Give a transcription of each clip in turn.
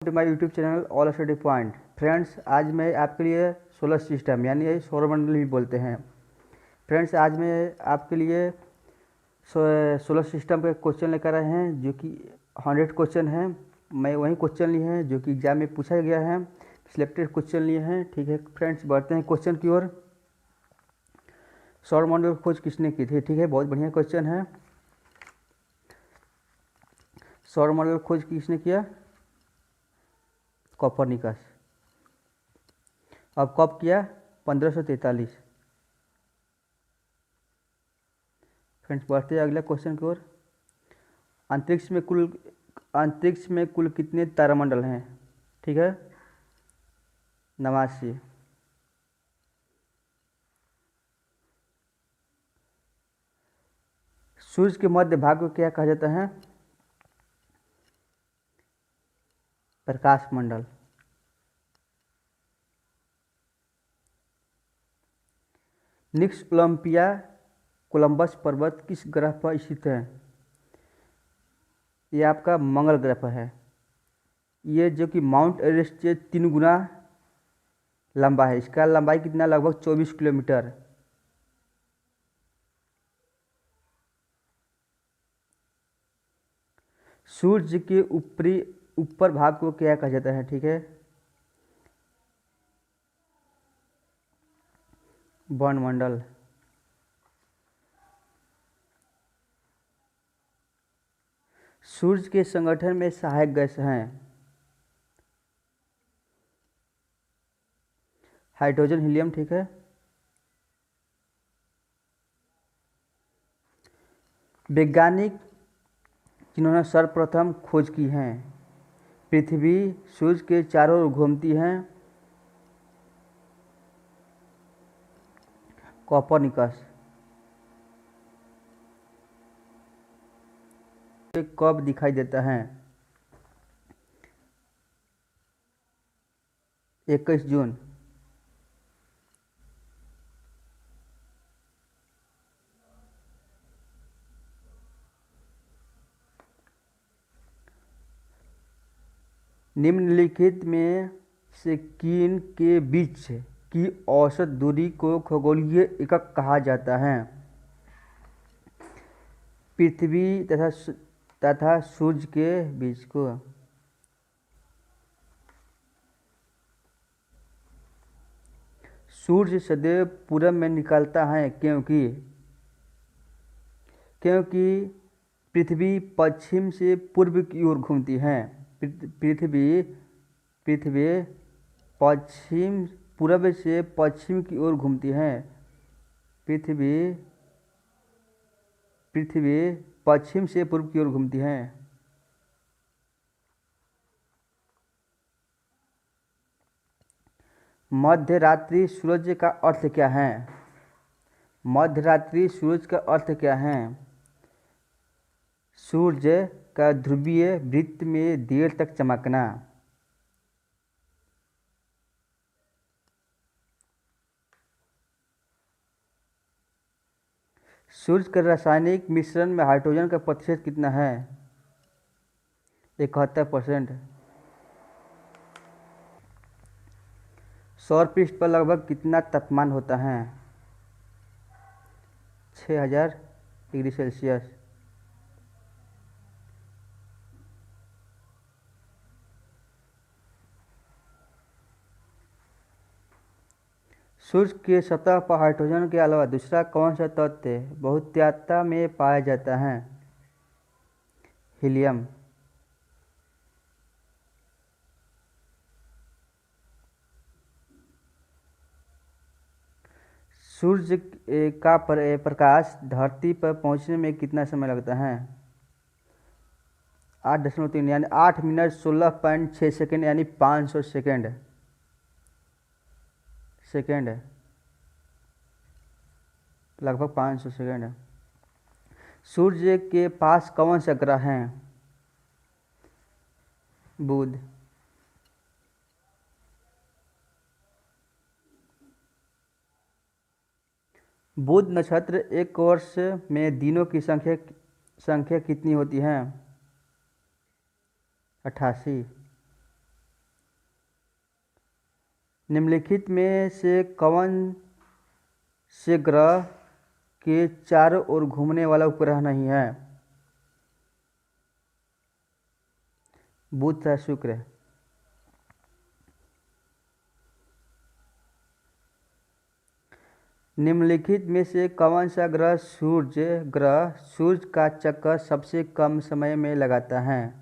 To my YouTube channel all study point. Friends, आज मैं आपके लिए सोलर सिस्टम यानी सौरमंडल भी बोलते हैं। फ्रेंड्स, आज मैं आपके लिए सोलर सिस्टम के क्वेश्चन लेकर आए हैं जो कि 100 क्वेश्चन हैं। मैं वही क्वेश्चन लिए हैं जो कि एग्जाम में पूछा गया है, सिलेक्टेड क्वेश्चन लिए हैं। ठीक है फ्रेंड्स, बढ़ते हैं क्वेश्चन की ओर। सौरमंडल खोज किसने की थी? ठीक है, बहुत बढ़िया क्वेश्चन है। सौरमंडल खोज किसने किया? कोपरनिकस। अब कब किया? 1543। फ्रेंड्स, बढ़ते हैं अगला क्वेश्चन की ओर। अंतरिक्ष में कुल कितने तारामंडल हैं? ठीक है, 89। सूर्य के मध्य भाग को क्या कहा जाता है? प्रकाश मंडल। निक्स ओलंपिया कोलंबस पर्वत किस ग्रह पर स्थित है? ये आपका मंगल ग्रह पर है। ये जो कि माउंट एवरेस्ट से 3 गुना लंबा है। इसका लंबाई कितना? लगभग 24 किलोमीटर। सूर्य के ऊपर भाग को क्या कहा जाता है? ठीक है, वायुमंडल। सूर्य के संगठन में सहायक गैस हैं हाइड्रोजन, हीलियम। ठीक है, वैज्ञानिक जिन्होंने सर्वप्रथम खोज की है। पृथ्वी सूर्य के चारों ओर घूमती है। कोपरनिकस। कब दिखाई देता है? 21 जून। निम्नलिखित में से किन के बीच की औसत दूरी को खगोलीय एकक कहा जाता है? पृथ्वी तथा सूर्य के बीच को। सूर्य सदैव पूरब में निकलता है क्योंकि पृथ्वी पश्चिम से पूर्व की ओर घूमती है। पृथ्वी पूरब से पश्चिम की ओर घूमती है। पृथ्वी पश्चिम से पूर्व की ओर घूमती है। मध्यरात्रि सूरज का अर्थ क्या है? मध्यरात्रि सूरज का अर्थ क्या है? सूर्य का ध्रुवीय वृत्त में देर तक चमकना। सूर्य के रासायनिक मिश्रण में हाइड्रोजन का प्रतिशत कितना है? 71%। सौर पृष्ठ पर लगभग कितना तापमान होता है? 6000 डिग्री सेल्सियस। सूर्य के सतह पर हाइड्रोजन के अलावा दूसरा कौन सा तत्व बहुतायत में पाया जाता है? हीलियम। सूर्य का प्रकाश धरती पर पहुंचने में कितना समय लगता है? 8.3 यानी 8 मिनट 16.6 सेकेंड यानी 500 सेकेंड। लगभग 500 सेकेंड। सूर्य के पास कौन सा ग्रह है? बुध। बुध नक्षत्र एक वर्ष में दिनों की संख्या कितनी होती है? 88। निम्नलिखित में से कौन से ग्रह के चारों ओर घूमने वाला उपग्रह नहीं है? बुध तथा शुक्र। निम्नलिखित में से कौन सा ग्रह सूर्य का चक्कर सबसे कम समय में लगाता है?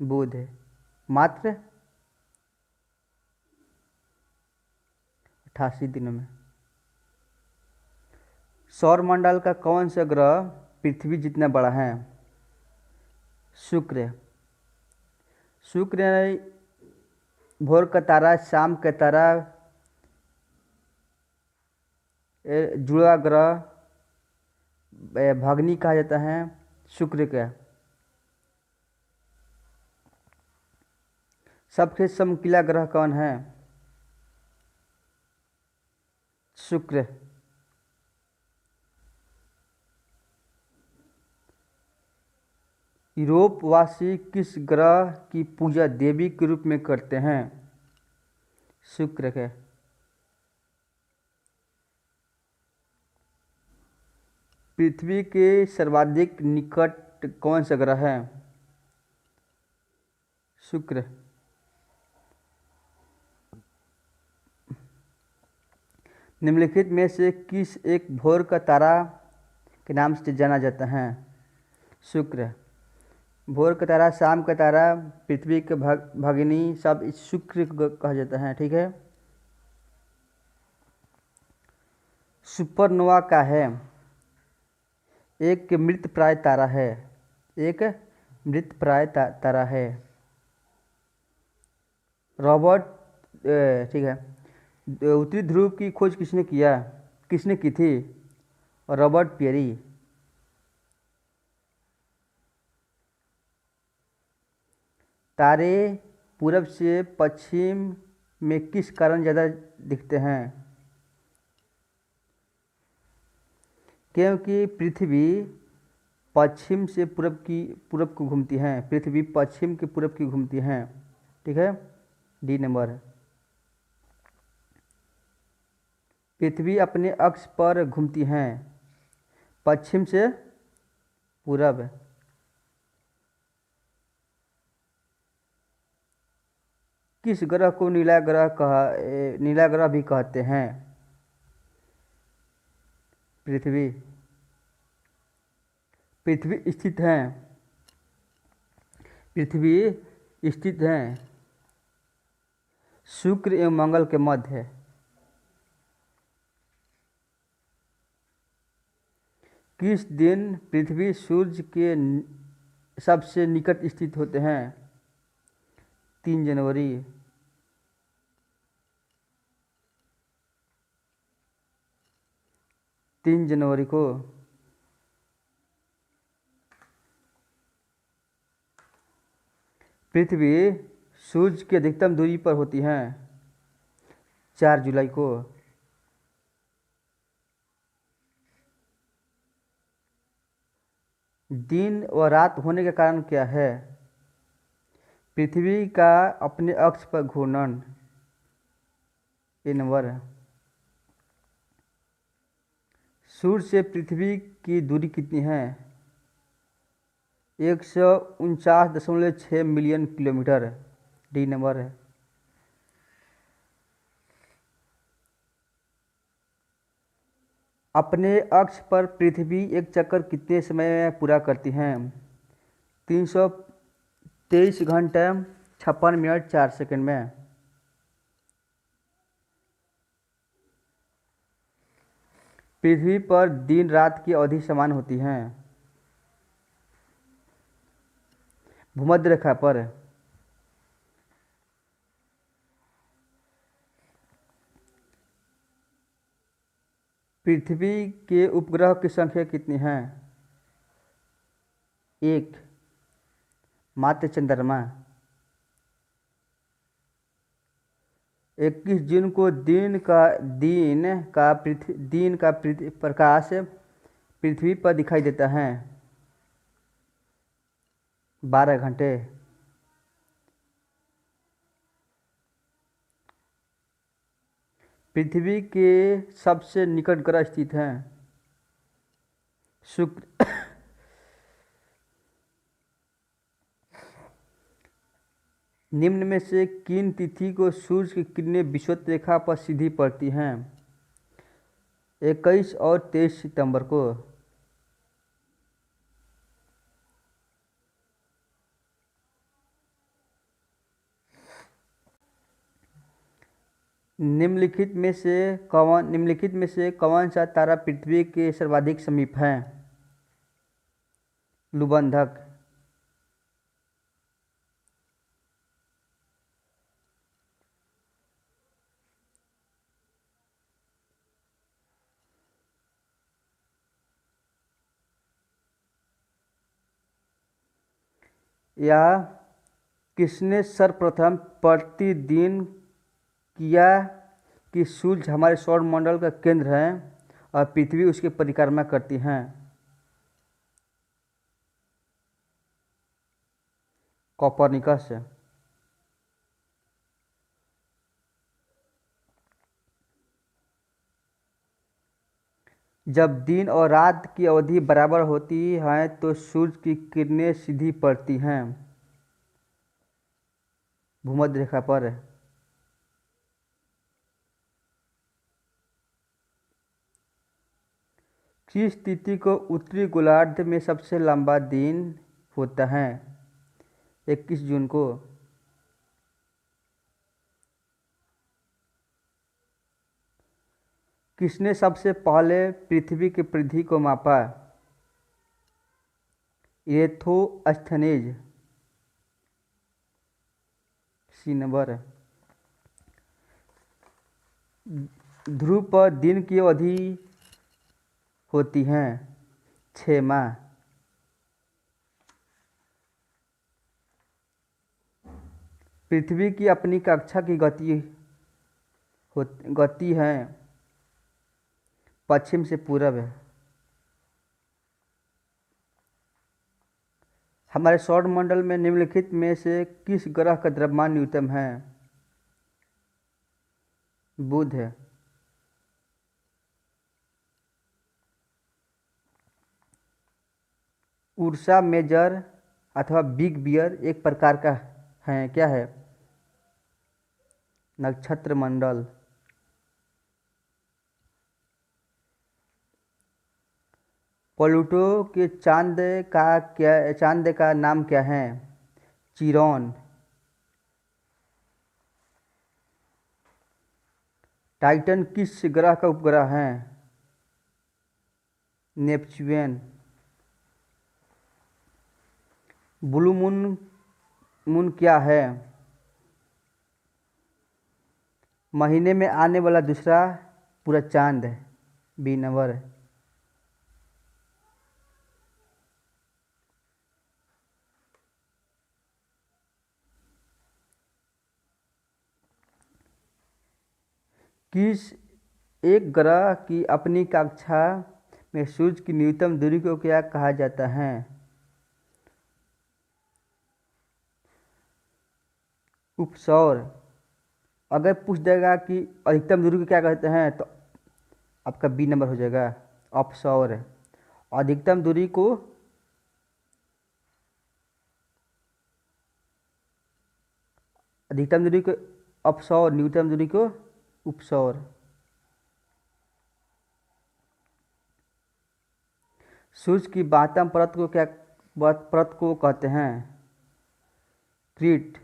बुध। मात्र 88 दिनों में। सौरमंडल का कौन सा ग्रह पृथ्वी जितना बड़ा है? शुक्र। शुक्र भोर का तारा, शाम का तारा, जुड़ा ग्रह, भगनी कहा जाता है शुक्र का। सबसे चमकीला ग्रह कौन है? शुक्र। यूरोपवासी किस ग्रह की पूजा देवी के रूप में करते हैं? शुक्र के। पृथ्वी के सर्वाधिक निकट कौन सा ग्रह है? शुक्र। निम्नलिखित में से किस एक भोर का तारा के नाम से जाना जाता है? शुक्र। भोर का तारा, शाम का तारा, पृथ्वी के भगिनी सब इस शुक्र को कहा जाता है। ठीक है। सुपरनोवा का है? एक मृतप्राय तारा है। एक मृतप्राय तारा है। रॉबर्ट, ठीक है। उत्तरी ध्रुव की खोज किसने की थी? Robert Peary. तारे पूरब से पश्चिम में किस कारण ज़्यादा दिखते हैं? क्योंकि पृथ्वी पश्चिम से पूरब को घूमती है। पृथ्वी पश्चिम के पूरब की घूमती है। ठीक है। D number. पृथ्वी अपने अक्ष पर घूमती है पश्चिम से पूरब। किस ग्रह को नीला ग्रह भी कहते हैं? पृथ्वी। पृथ्वी स्थित है शुक्र एवं मंगल के मध्य है। किस दिन पृथ्वी सूर्य के सबसे निकट स्थित होते हैं? 3 जनवरी। को पृथ्वी सूर्य की अधिकतम दूरी पर होती है 4 जुलाई को। दिन व रात होने का कारण क्या है? पृथ्वी का अपने अक्ष पर घूर्णन। ए नंबर। सूर्य से पृथ्वी की दूरी कितनी है? 149.6 मिलियन किलोमीटर। डी नंबर है। अपने अक्ष पर पृथ्वी एक चक्कर कितने समय में पूरा करती है? 323 घंटे 56 मिनट 4 सेकंड में। पृथ्वी पर दिन रात की अवधि समान होती है। भूमध्य रेखा पर पृथ्वी के उपग्रह की संख्या कितनी है? 1 मात्र चंद्रमा। 21 जून को दिन का प्रकाश पृथ्वी पर दिखाई देता है 12 घंटे। पृथ्वी के सबसे निकट ग्रह स्थित हैं? शुक्र। निम्न में से किन तिथि को सूर्य की किरणें विषुवत रेखा पर सीधी पड़ती हैं? 21 और 23 सितंबर को। निम्नलिखित में से कौन सा तारा पृथ्वी के सर्वाधिक समीप है? लुबंधक। यह किसने सर्वप्रथम प्रतिदिन किया कि सूर्य हमारे सौरमंडल का केंद्र है और पृथ्वी उसकी परिक्रमा करती हैं? कोपरनिकस। जब दिन और रात की अवधि बराबर होती है तो सूर्य की किरणें सीधी पड़ती हैं भूमध्य रेखा पर। किस तिथि को उत्तरी गोलार्ध में सबसे लंबा दिन होता है? 21 जून को। किसने सबसे पहले पृथ्वी की परिधि को मापा? एर्थोस्थनीज। नंबर। ध्रुव पर दिन की अवधि होती है 6 माह। पृथ्वी की अपनी कक्षा की गति है पश्चिम से पूरब है। हमारे सौरमंडल में निम्नलिखित में से किस ग्रह का द्रव्यमान न्यूनतम है? बुध है। उर्सा मेजर अथवा बिग बियर एक प्रकार का है, क्या है? नक्षत्र मंडल। प्लूटो के चांद का नाम क्या है? चिरॉन। टाइटन किस ग्रह का उपग्रह है? नेपच्यून। ब्लू मून क्या है? महीने में आने वाला दूसरा पूरा चांद है। B number. किस एक ग्रह की अपनी कक्षा में सूर्य की न्यूनतम दूरी को क्या कहा जाता है? उपसौर। अगर पूछ देगा कि अधिकतम दूरी को क्या कहते हैं तो आपका बी नंबर हो जाएगा, अपसौर। अधिकतम दूरी को अपसौर, न्यूनतम दूरी को उपसौर। सूर्य की बाह्यतम परत को कहते हैं? क्रीट।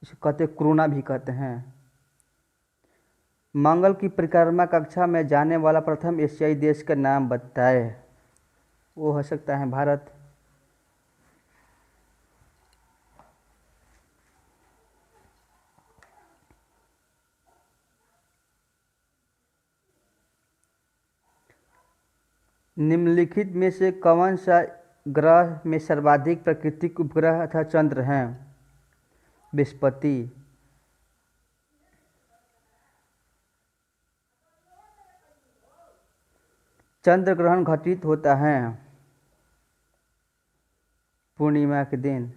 इसे कहते क्रोना भी कहते हैं। मंगल की परिक्रमा कक्षा में जाने वाला प्रथम एशियाई देश का नाम बताएं। वो हो सकता है भारत। निम्नलिखित में से कौन सा ग्रह में सर्वाधिक प्राकृतिक उपग्रह अथवा चंद्र हैं? बृहस्पति। चंद्र ग्रहण घटित होता है पूर्णिमा के दिन।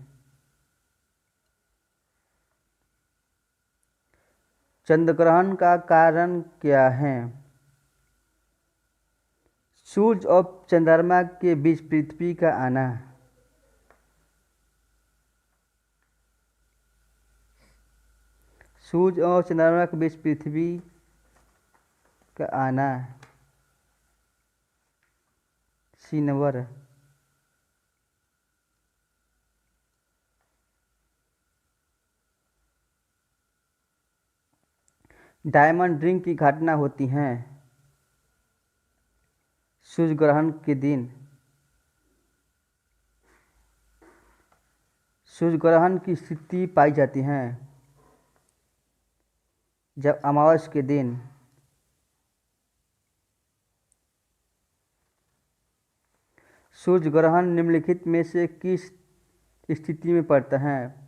चंद्रग्रहण का कारण क्या है? सूर्य और चंद्रमा के बीच पृथ्वी का आना। सूर्य और चंद्रमा के बीच पृथ्वी का आना। सी नंबर। डायमंड रिंग की घटना होती है सूर्य ग्रहण के दिन। सूर्य ग्रहण की स्थिति पाई जाती है जब अमावस्या के दिन सूर्य ग्रहण निम्नलिखित में से किस स्थिति में पड़ता है?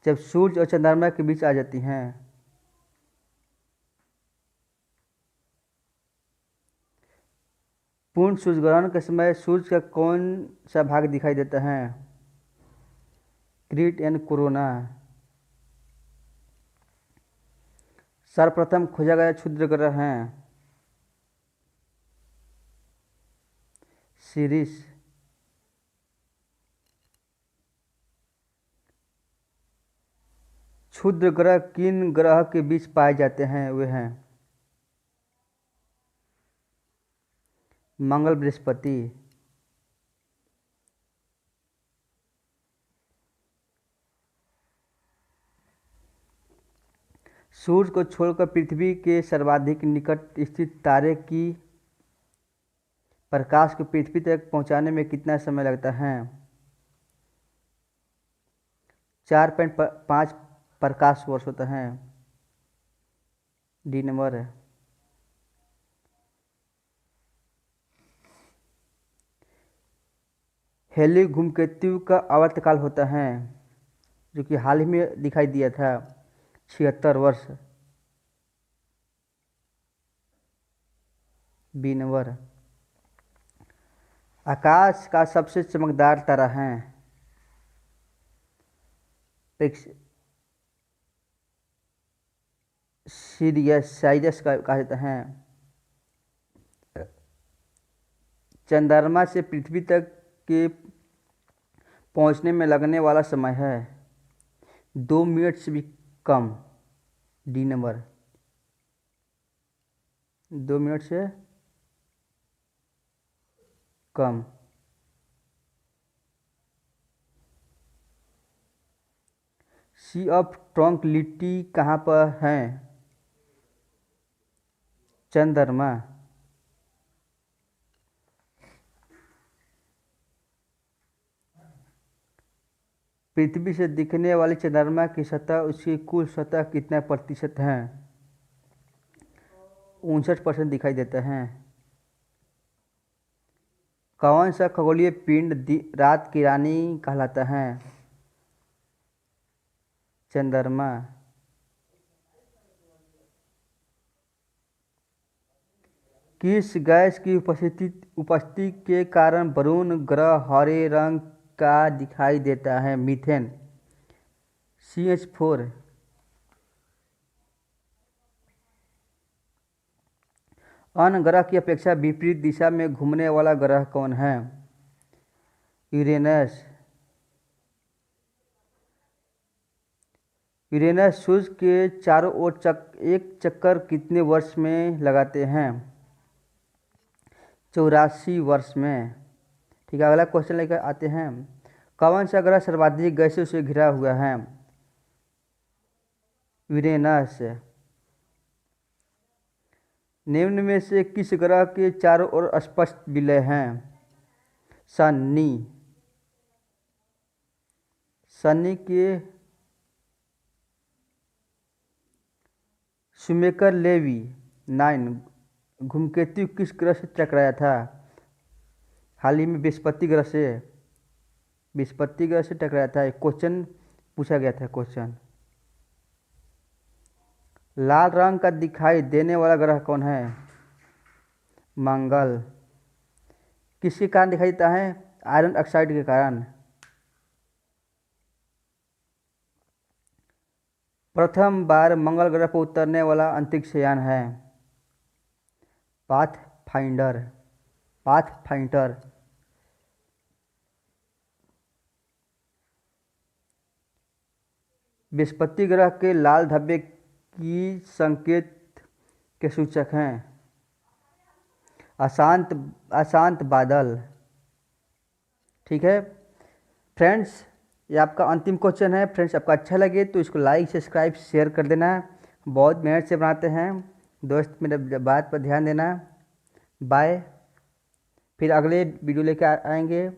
जब सूर्य और चंद्रमा के बीच आ जाती हैं। पूर्ण सूर्य ग्रहण के समय सूर्य का कौन सा भाग दिखाई देता है? क्रीट एंड कोरोना। सर्वप्रथम खोजा गया क्षुद्र ग्रह है सीरीस। क्षुद्र ग्रह किन ग्रह के बीच पाए जाते हैं? वे हैं मंगल, बृहस्पति। सूर्य को छोड़कर पृथ्वी के सर्वाधिक निकट स्थित तारे की प्रकाश को पृथ्वी तक पहुंचाने में कितना समय लगता है? 4.5 प्रकाश वर्ष होता है। डी नंबर है। हेली धूमकेतु का आवर्तकाल होता है जो कि हाल ही में दिखाई दिया था 76 वर्ष। B number. आकाश का सबसे चमकदार तारा है साइरस का कहा जाता है। चंद्रमा से पृथ्वी तक के पहुंचने में लगने वाला समय है 2 मिनट से भी कम। D number. 2 मिनट से कम। सी ऑफ ट्रंक्विलिटी कहाँ पर है? चंद्रमा। पृथ्वी से दिखने वाली चंद्रमा की सतह उसकी कुल सतह कितना प्रतिशत है? 59% दिखाई देता है। कौन सा खगोलीय पिंड रात की रानी कहलाता है? चंद्रमा। किस गैस की उपस्थिति के कारण वरुण ग्रह हरे रंग का दिखाई देता है? मीथेन। CH4। अन्य ग्रह की अपेक्षा विपरीत दिशा में घूमने वाला ग्रह कौन है? यूरेनस। यूरेनस सूर्य के चारों ओर एक चक्कर कितने वर्ष में लगाते हैं? 84 वर्ष में। ठीक है, अगला क्वेश्चन लेकर आते हैं। कौन सा ग्रह सर्वाधिक गैसों से घिरा हुआ है? यूरेनस। निम्न में से किस ग्रह के चारों ओर स्पष्ट विलय हैं? शनि। शनि के शुमेकर लेवी 9 धूमकेतु किस ग्रह से टकराया था? हाल ही में बृहस्पति ग्रह से टकराया था। एक क्वेश्चन पूछा गया था। क्वेश्चन। लाल रंग का दिखाई देने वाला ग्रह कौन है? मंगल। किसके कारण दिखाई देता है? आयरन ऑक्साइड के कारण। प्रथम बार मंगल ग्रह पर उतरने वाला अंतरिक्ष यान है? Path finder. Path finder. Brihaspati ग्रह के लाल धब्बे की संकेत के सूचक हैं? अशांत अशांत बादल। ठीक है फ्रेंड्स, ये आपका अंतिम क्वेश्चन है। फ्रेंड्स, आपको अच्छा लगे तो इसको लाइक सब्सक्राइब शेयर कर देना। बहुत मेहनत से बनाते हैं दोस्त, मेरे बात पर ध्यान देना। बाय। फिर अगले वीडियो लेकर आएंगे।